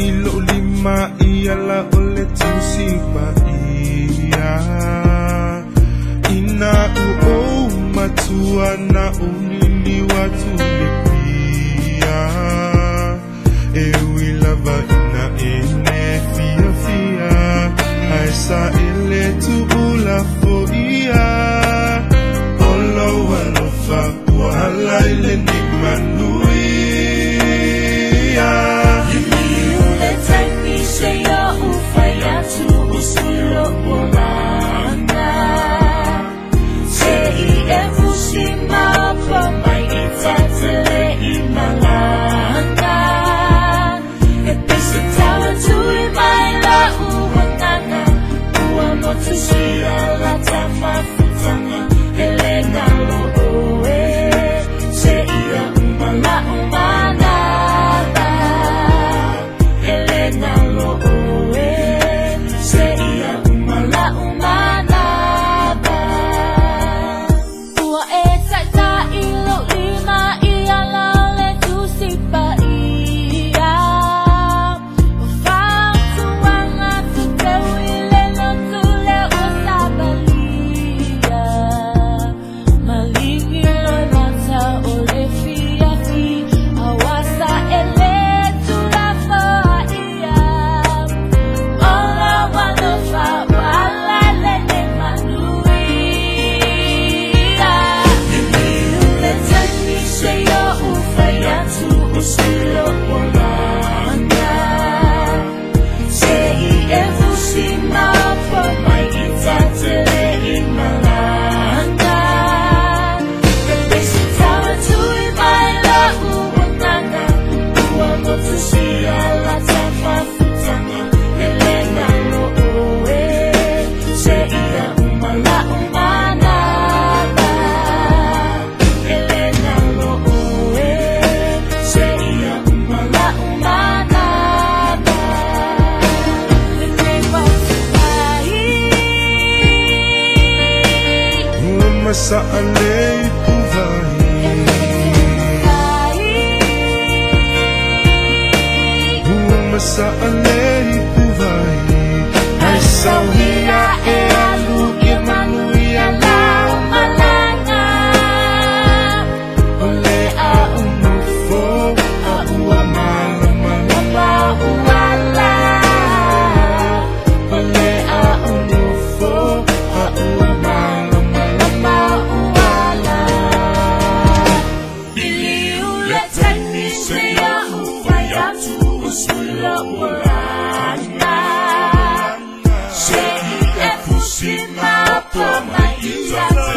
ilo lima iala ole tusipa ia ina uo matua na unili watu lepia ewi lava ina ene fia fia aisa ele tu ula fo ia olo walofa wala ile ni manuia Sa alay Masa alay puvahi ay sawia e alu imanuia la malanga ole a umufo a uamala malapa uala ole a umufo a uamala malapa uala biliu letani seya ufayatu Usula Urana Shei Efusima Poma Iyate